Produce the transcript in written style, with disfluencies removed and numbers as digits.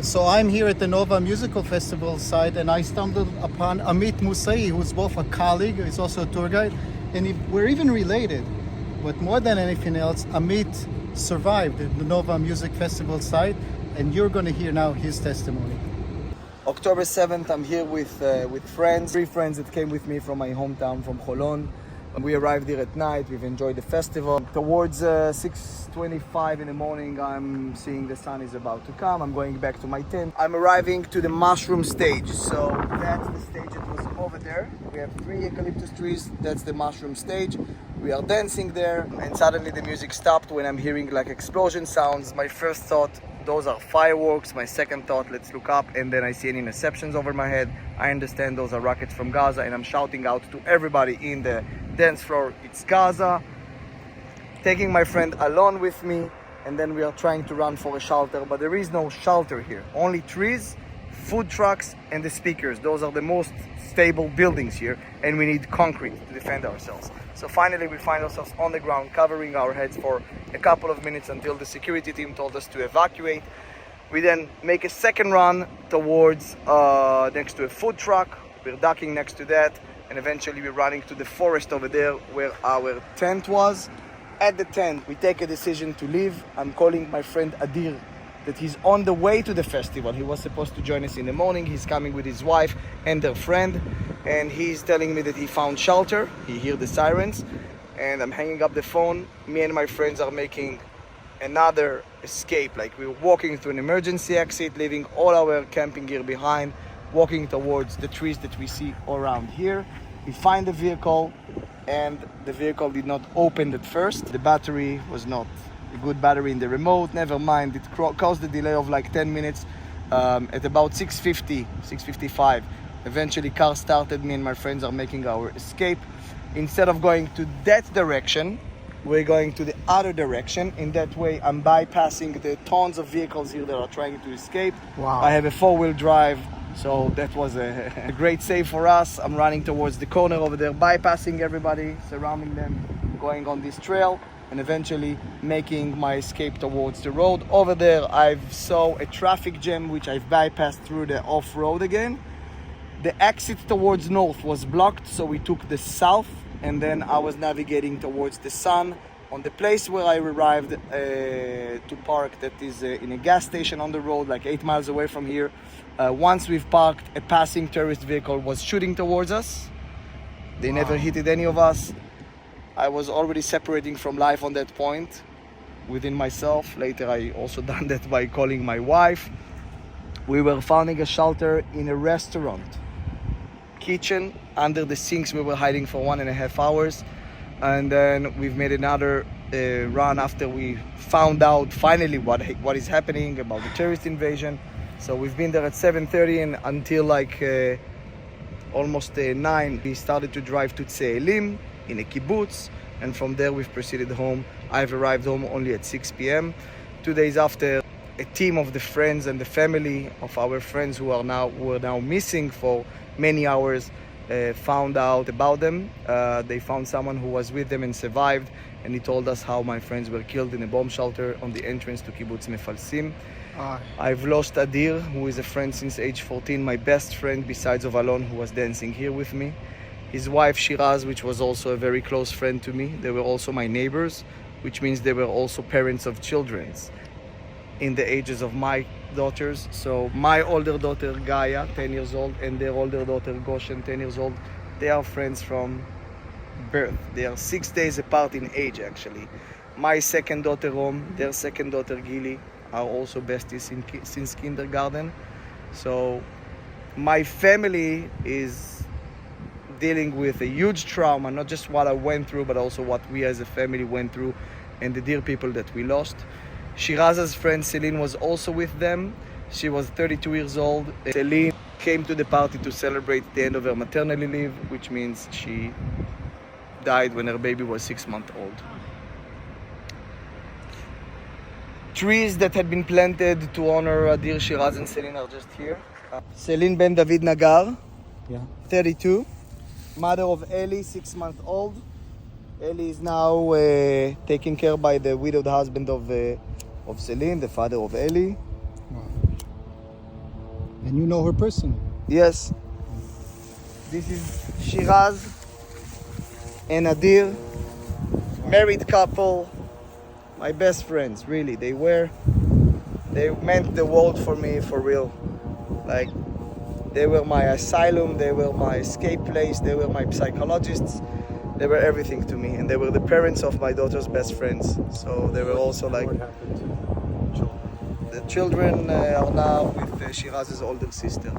So I'm here at the Nova Musical Festival site, and I stumbled upon Amit Musai, who's both a colleague, he's also a tour guide, and we're even related. But more than anything else, Amit survived the Nova Music Festival site, and you're going to hear now his testimony. October 7th, I'm here with friends, 3 friends that came with me from my hometown, from Holon. We arrived here at night, we've enjoyed the festival. Towards 6:25 in the morning, I'm seeing the sun is about to come. I'm going back to my tent. I'm arriving to the mushroom stage. So that's the stage that was over there. We have 3 eucalyptus trees, that's the mushroom stage. We are dancing there, and suddenly the music stopped when I'm hearing like explosion sounds. My first thought, those are fireworks. My second thought, let's look up, and then I see an interceptions over my head. I understand those are rockets from Gaza, and I'm shouting out to everybody in the dance floor, it's Gaza. Taking my friend Alon with me, and then we are trying to run for a shelter, but there is no shelter here. Only trees, food trucks, and the speakers. Those are the most stable buildings here, and we need concrete to defend ourselves. So finally we find ourselves on the ground, covering our heads for a couple of minutes until the security team told us to evacuate. We then make a second run towards next to a food truck. We're ducking next to that, and eventually we're running to the forest over there where our tent was. At the tent, we take a decision to leave. I'm calling my friend Adir that he's on the way to the festival. He was supposed to join us in the morning. He's coming with his wife and their friend, and he's telling me that he found shelter. He heard the sirens, and I'm hanging up the phone. Me and my friends are making another escape. Like, we're walking through an emergency exit, leaving all our camping gear behind, walking towards the trees that we see all around here. We find the vehicle, and the vehicle did not open at first. The battery was not a good battery in the remote. Never mind, it caused a delay of like 10 minutes. At about 6:50, 6:55, eventually car started. Me and my friends are making our escape. Instead of going to that direction, we're going to the other direction. In that way, I'm bypassing the tons of vehicles here that are trying to escape. Wow. I have a 4-wheel drive, so that was a great save for us. I'm running towards the corner over there, bypassing everybody, surrounding them, going on this trail, and eventually making my escape towards the road. Over there, I saw a traffic jam, which I've bypassed through the off-road again. The exit towards north was blocked, so we took the south, and then I was navigating towards the sun. On the place where I arrived to park, that is in a gas station on the road, like 8 miles away from here. Once we've parked, a passing terrorist vehicle was shooting towards us. They never hit any of us. I was already separating from life on that point within myself. Later I also done that by calling my wife. We were finding a shelter in a restaurant kitchen under the sinks. We were hiding for 1.5 hours, and then we've made another run after we found out finally what is happening about the terrorist invasion. So we've been there at 7:30, and until like almost 9, we started to drive to Tse'elim in a kibbutz, and from there we've proceeded home. I've arrived home only at 6 p.m. 2 days after, a team of the friends and the family of our friends who were now missing for many hours found out about them. They found someone who was with them and survived, and he told us how my friends were killed in a bomb shelter on the entrance to kibbutz Mefalsim. I've lost Adir, who is a friend since age 14, my best friend besides of Alon, who was dancing here with me. His wife Shiraz, which was also a very close friend to me. They were also my neighbors, which means they were also parents of children in the ages of my daughters. So my older daughter Gaia, 10 years old, and their older daughter Goshen, 10 years old, they are friends from birth. They are 6 days apart in age, actually. My second daughter Rom, their second daughter Gili are also besties since kindergarten. So my family is dealing with a huge trauma, not just what I went through, but also what we as a family went through, and the dear people that we lost. Shiraz's friend Celine was also with them. She was 32 years old. Celine came to the party to celebrate the end of her maternity leave, which means she died when her baby was 6 months old. Trees that had been planted to honor Adir, Shiraz, and Celine are just here. Celine Ben David Nagar, 32. Mother of Eli, 6 months old. Eli is now taken care by the widowed husband of Celine, the father of Eli. And you know her personally. Yes. This is Shiraz and Adir, married couple, my best friends, really. They meant the world for me, for real. Like, they were my asylum, they were my escape place, they were my psychologists, they were everything to me. And they were the parents of my daughter's best friends. So they were also like, What happened to the children? the children are now with Shiraz's older sister.